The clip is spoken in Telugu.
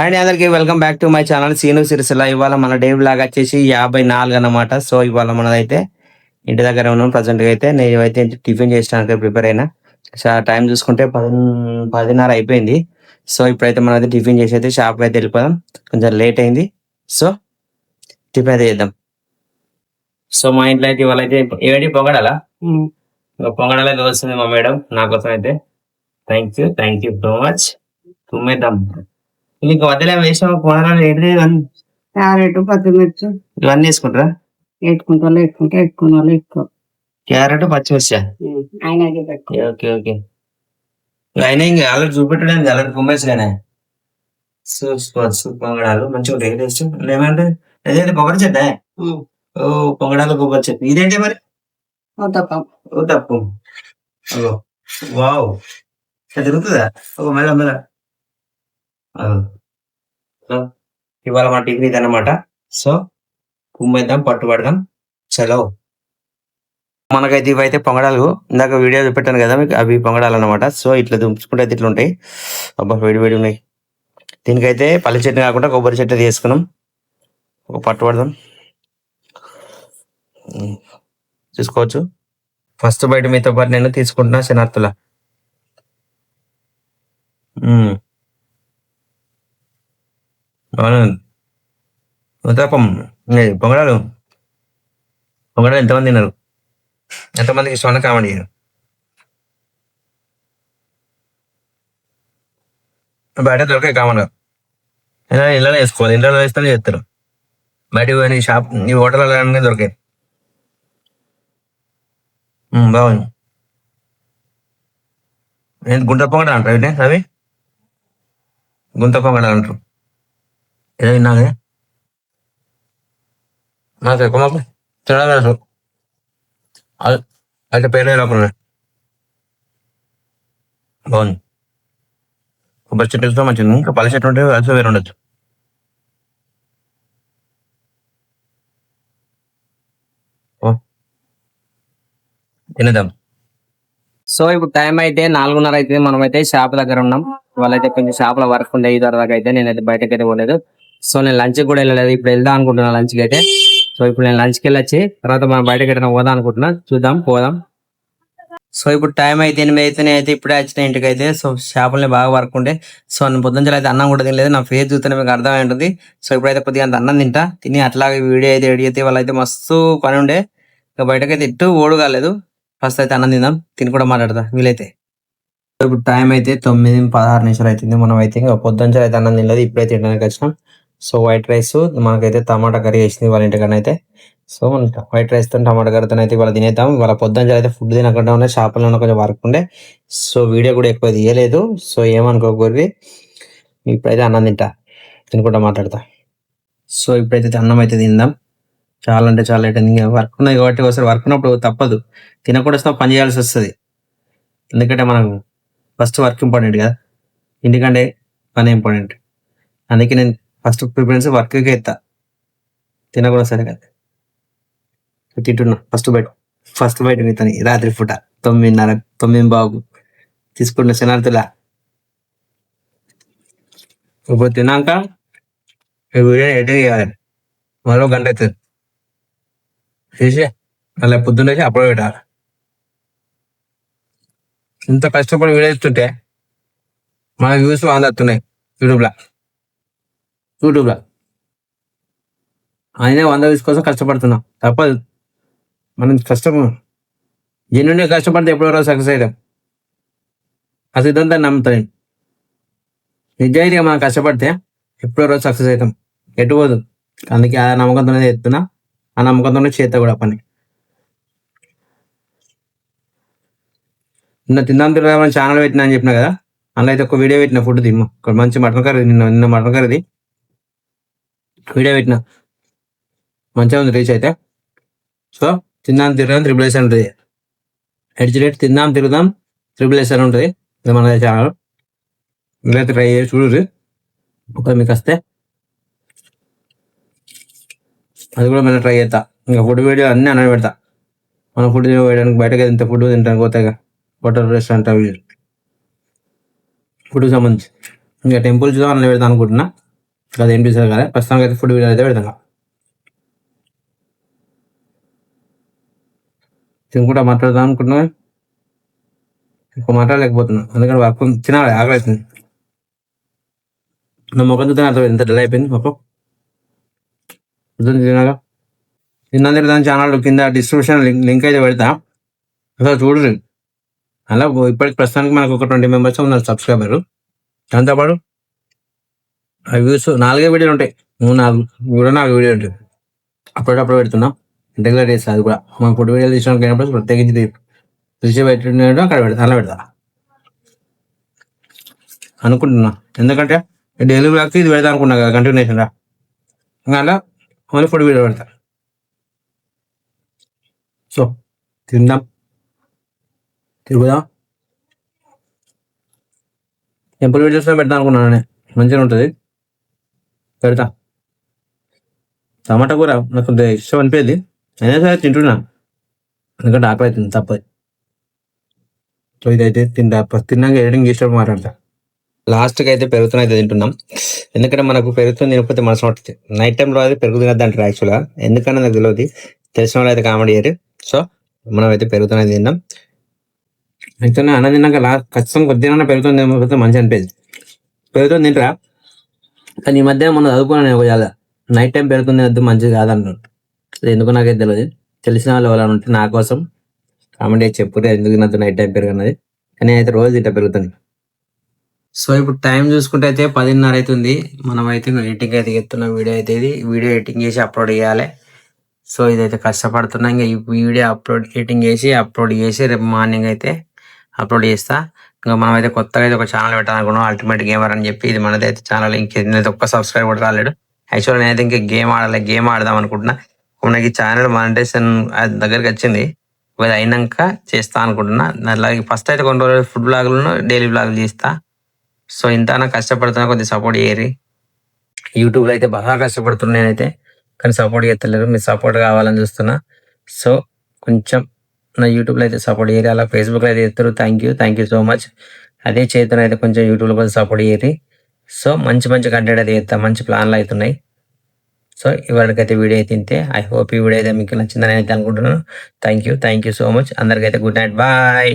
అండ్ అందరికి welcome back to my channel Seenu Sirisilla. ఇవాళ మన డే బ్లాగ్ వచ్చేసి 54 అన్నమాట. సో ఇవాళ మనదైతే ఇంటి దగ్గర ఉన్నాం. ప్రజెంట్గా అయితే నేను అయితే టిఫిన్ చేసడానికి ప్రిపేర్ అయినా. టైం చూసుకుంటే 10:30 అయిపోయింది. సో ఇప్పుడైతే మనమైతే టిఫిన్ చేసి అయితే షాప్ అయితే వెళ్ళిపోదాం. కొంచెం లేట్ అయింది. సో టిఫిన్ అయితే చేద్దాం. సో మా ఇంట్లో అయితే ఇవాళ అయితే ఏడి పొగడాలా పొగడాలే వస్తుంది మా మేడం నా కోసం అయితే. Thank you so much. తుమ్మేద్దాం. నీకు వద్దలే వేసాం పొగడాలి ఏంటి క్యారెట్ పచ్చిమిర్చి ఇవన్నీ వేసుకుంటారా? వేసుకుంటే వాళ్ళు వేసుకుంటే వేసుకున్న వాళ్ళు వేసుకో. క్యారెట్ పచ్చిమిర్చి. ఆయన అది పెట్టుకో. Okay okay. అయినా ఇంకా ఆల్రెడీ చూపెట్టడానికి ఆల్రెడీ కుమ్మేసిగానే పొంగడాలు మంచిగా ఉంటాయి టేస్ట్. ఏమంటే అదేంటి కొబ్బరి చెట్ట? ఓ పొంగడాలు కొబ్బరి చెట్టు. ఇదేంటి మరి? ఉత్తప్పం. ఓ తప్పు. అగో వావ్, తిరుగుతుందా? ఒక మెల్ల మెల్ల. ఇవాళ మా టిఫిన్ ఇది అనమాట. సో కుమ్మేద్దాం, పట్టుబడదాం. చలో. మనకైతే ఇవైతే పొంగడాలు ఇందాక వీడియో చూపెట్టాను కదా మీకు, అవి పొంగడాలు అనమాట. సో ఇట్లా దుంపుకుంటే అయితే ఇట్లా ఉంటాయి. అబ్బా వేడి వేడి ఉన్నాయి. దీనికైతే పల్లి చట్నీ కాకుండా కొబ్బరి చట్నీ తీసుకున్నాం. ఒక పట్టుబడదాం చూసుకోవచ్చు. ఫస్ట్ బయట మీతో పాటు నేను తీసుకుంటున్నా శనార్థుల. ఉత్తప్పం పొంగడాలు పొంగడాలు ఎంతమంది తిన్నారు? ఎంతమందికి ఇష్టమన్నా కామెంట్ చేయరు. బయట దొరకాయి కామన్గా. ఇళ్ళలో వేసుకోవాలి, ఇళ్ళలో వేస్తేనే చేస్తారు. బయటకు పోయి షాప్ ఈ హోటల్లో దొరికాయి. బాగుంది. గుంట పొంగడాలు అంటారు అయితే అవి గుంట పొంగడాలు అంటారు. ఏదో విన్నాగా నాకు ఎక్కువ మాకు తినడం అయితే పేరు లోపల బాగుంది. కొబ్బరి చెట్టు ఇష్టం మంచిది. ఇంకా పల్లి చెట్టు ఉంటే అలసి వేరు ఉండొచ్చు. తినేద్దాం. సో ఇప్పుడు టైం అయితే 4:30 అయితే మనమైతే షాప్ దగ్గర ఉన్నాం. వాళ్ళైతే కొంచెం షాప్ లో వర్క్ ఉండే 5 వరకు అయితే నేనైతే బయటకి అయితే పోలేదు. సో నేను లంచ్ కూడా వెళ్ళలేదు. ఇప్పుడు వెళ్దాం అనుకుంటున్నా లంచ్కి అయితే. సో ఇప్పుడు నేను లంచ్కి వెళ్ళొచ్చి తర్వాత మనం బయటకి ఎట్లా పోదాం అనుకుంటున్నా. చూద్దాం పోదాం. సో ఇప్పుడు టైం అయితే 8 అయితే నేనైతే ఇప్పుడే వచ్చిన ఇంటికి అయితే. సో షాపుల్ని బాగా వర్క్ ఉండే. సో నేను పొద్దున్న అయితే అన్నం కూడా తినలేదు. నా ఫేస్ చూస్తేనే మీకు అర్థమై ఉంటుంది. సో ఇప్పుడైతే కొద్దిగా అంత అన్నం తింటా. తిని అట్లాగే వీడియో అయితే ఎడిట్ అయితే వాళ్ళైతే మస్తు పని ఉండే. ఇక బయటకైతే ఇట్టు ఓడు కాలేదు. ఫస్ట్ అయితే అన్నం తిందాం, తిని కూడా మాట్లాడతా వీలైతే. ఇప్పుడు టైం అయితే 9:16 అవుతుంది. మనం అయితే ఇంకా పొద్దున్న అయితే అన్నం తినలేదు. ఇప్పుడైతే తినడానికి వచ్చినాం. సో వైట్ రైస్ మనకైతే టమాటా కర్రీ వేసింది వాళ్ళ ఇంటికన్నా అయితే. సో వైట్ రైస్ తో టమాటా కర్రీతో అయితే ఇవాళ తినేద్దాం. వాళ్ళ పొద్దున్న అయితే ఫుడ్ తినకుండా ఉండే, షాపులో కొంచెం వర్క్ ఉండే. సో వీడియో కూడా ఎక్కువ తీయలేదు. సో ఏమనుకోకూడదు. ఇప్పుడైతే అన్నం తింటా, తినకుండా మాట్లాడతా. సో ఇప్పుడైతే అన్నం అయితే తిందాం. చాలా అంటే చాలా లేట్ అయింది. వర్క్ ఉన్నది కాబట్టి ఒకసారి వర్క్ ఉన్నప్పుడు తప్పదు, తినకుండా వస్తే పని చేయాల్సి వస్తుంది. ఎందుకంటే మనకు ఫస్ట్ వర్క్ ఇంపార్టెంట్ కదా, ఎందుకంటే పని ఇంపార్టెంట్. అందుకే నేను ఫస్ట్ ప్రిఫరెన్స్ వర్క్కి ఇస్తా, తినకుండా సరే కదా. తింటున్నా ఫస్ట్ బయట తని రాత్రి పూట 9:30 9:15 తీసుకున్న శనార్థులా. ఇప్పుడు తిన్నాక వీడియో ఎడిట్ చేయాలి. మరో గంట అవుతుంది చేసి అలా పొద్దున్న వేసి అప్పుడు పెట్టాలి. ఇంత కష్టపడి వీడియో ఇస్తుంటే మన వ్యూస్ అందతున్నాయి యూట్యూబ్లో. అయినా 100 వ్యూస్ కోసం కష్టపడుతున్నాం, తప్పదు. మనం జెన్యున్గా కష్టపడితే ఎప్పుడో సక్సెస్ అవుతాం. ఆ సిద్ధాంతాన్ని నమ్ముతాను. నిజాయితీగా మనం కష్టపడితే ఎప్పుడో రోజు సక్సెస్ అవుతాం, ఎటు పోదు. అందుకే ఆ నమ్మకంతోనే ఎత్తున్నా, ఆ నమ్మకంతోనే చేస్తా కూడా పని. నిన్న తిందాం తిరగమని ఛానల్ పెట్టినా అని చెప్పినా కదా, అందులో అయితే ఒక వీడియో పెట్టిన ఫుడ్ తిమ్మ. ఒక మంచి మటన్ కర్రీ నిన్న మటన్ కర్రీది వీడియో పెట్టిన, మంచిగా ఉంది రీచ్ అయితే. సో తిందాం తిరగడం త్రిబుల్ ఉంటుంది. ఎడ్జిరేట్ తిందాం తిరుగుదాం త్రిబుల్ ఉంటుంది మన ఛానల్. మీరైతే ట్రై చేసి చూడరు. ఒక మీకు వస్తే అది కూడా మనం ట్రై చేస్తా. ఇంకా ఫుడ్ వీడియో అన్నీ అన్న పెడతా. మనం ఫుడ్ వేయడానికి బయటకి ఇంత ఫుడ్ తింటానికి పోతాయిగా, హోటల్ రెస్టారెంట్ అవి ఫుడ్కి సంబంధించి. ఇంకా టెంపుల్ చూద్దాం అన్న పెడతా అనుకుంటున్నా. అది ఏం చేశారు కదా ప్రస్తుతానికి అయితే ఫుడ్ వీడియో అయితే పెడతాను. తినుకుంటా మాట్లాడదాం అనుకుంటున్నా, ఇంకో మాట్లాడలేకపోతున్నా ఎందుకంటే వర్క్ తినాలి, ఆకలి అవుతుంది. నా ముఖం చూస్తే అర్థం ఎంత డల్ అయిపోయింది ముఖం. పొద్దున్న తినాగా తిన్నందుకు దాని ఛానల్ కింద డిస్క్రిప్షన్ లింక్ అయితే పెడతా, అసలు చూడరు. అలా ఇప్పటికి ప్రస్తుతానికి మనకు ఒక 20 మెంబర్స్ ఉన్నారు సబ్స్క్రైబర్. దాంతోపాటు ఆ వ్యూస్ 4 వీడియోలు ఉంటాయి, 4 వీడియోలు ఉంటాయి. అప్పుడప్పుడు పెడుతున్నాం, రెగ్యులర్ డేస్. అది కూడా మనం ఫుడ్ వీడియోలు తీసినప్పుడు ప్రత్యేకించి తీసి పెట్టినట్టు అక్కడ పెడతా, అలా పెడతా అనుకుంటున్నా. ఎందుకంటే డైలీ బ్లాగ్కి ఇది పెడతా అనుకున్నా కదా కంటిన్యూషన్ రా, ఇంకా అలా ఓన్లీ ఫుడ్ వీడియో పెడతా. సో తిందాం, తిరుగుదాం. టెంపుల్ వీడియోస్లో పెడతా అనుకున్నాను నేను, మంచిగా ఉంటుంది, పెడతా. టమాటా కూర నాకు కొద్దిగా ఇష్టం అనిపించింది, అయినా సరే తింటున్నా ఎందుకంటే ఆకలి అవుతుంది తప్పదు. సో ఇదైతే తిన్నాక ఎడిటింగ్ చేసేటప్పుడు మాట్లాడతా. లాస్ట్కి అయితే పెరుగుతున్న అయితే తింటున్నాం, ఎందుకంటే మనకు పెరుగుతుంది తినకపోతే మనసు పడుతుంది. నైట్ టైంలో అయితే పెరుగు తినద్దు అంటారు యాక్చువల్గా, ఎందుకన్నా నాకు తెలియదు, తెలిసిన వాళ్ళు అయితే కామెడీ చేయరు. సో మనం అయితే పెరుగుతున్న తిన్నాం. అయితే అన్నం తిన్నాక ఖచ్చితంగా కొద్దిగా పెరుగుతుంది తినకపోతే మంచి అనిపించింది. పెరుగుతుంది తింటారా, కానీ ఈ మధ్య మనం చదువుకున్నాను ఒకవేళ నైట్ టైం పెరుగుతుంది వద్దు మంచిది కాదన్నాడు. ఎందుకు నాకైతే తెలియదు, తెలిసిన వాళ్ళు ఎవరైనా ఉంటే నా కోసం కామెంట్ చెప్పురే ఎందుకు తినద్దు నైట్ టైం పెరగన్నది, కానీ అయితే రోజు తింటా పెరుగుతుంది. సో ఇప్పుడు టైం చూసుకుంటే అయితే 10:30 అవుతుంది. మనం అయితే ఎడిటింగ్ అయితే ఎత్తున్న వీడియో అయితే ఇది వీడియో ఎడిటింగ్ చేసి అప్లోడ్ చేయాలి. సో ఇదైతే కష్టపడుతున్నా, ఇంకా ఈ వీడియో ఎడిటింగ్ చేసి రేపు మార్నింగ్ అయితే అప్లోడ్ చేస్తా. ఇంకా మనం అయితే కొత్తగా అయితే ఒక ఛానల్ పెట్టాలనుకున్నాం, అల్టిమేట్ గేమర్ అని చెప్పి. ఇది మనది అయితే ఛానల్, ఇంకేదైతే ఒక్క సబ్స్క్రైబ్ కూడా రాలేడు. యాక్చువల్గా నేనైతే ఇంకా గేమ్ ఆడదాం అనుకుంటున్నా. మనకి ఛానల్ మానిటైజేషన్ దగ్గరికి వచ్చింది, అది అయినాక చేస్తా అనుకుంటున్నా. అలాగే ఫస్ట్ అయితే కొన్ని రోజులు ఫుడ్ బ్లాగులను డైలీ బ్లాగులు చేస్తా. సో ఇంతనా కష్టపడుతున్నా, కొద్దిగా సపోర్ట్ చేయరు. యూట్యూబ్లో అయితే బాగా కష్టపడుతున్నా నేనైతే, కానీ సపోర్ట్ చేస్తలేరు. మీరు సపోర్ట్ కావాలని చూస్తున్నా. సో కొంచెం నా యూట్యూబ్లో అయితే సపోర్ట్ చేయరు, అలా ఫేస్బుక్లో అయితే చేస్తారు. Thank you so much. అదే చేతున్న అయితే కొంచెం యూట్యూబ్లో కొంచెం సపోర్ట్ చేయరు. సో మంచి కంటెంట్ అయితే చేస్తా, మంచి ప్లాన్లు అవుతున్నాయి. సో ఇవాళకైతే వీడియో అయితే తింటే ఐ హోప్ ఈ వీడియో అయితే మీకు నచ్చిందని అయితే అనుకుంటున్నాను. Thank you so much. అందరికైతే గుడ్ నైట్, బాయ్.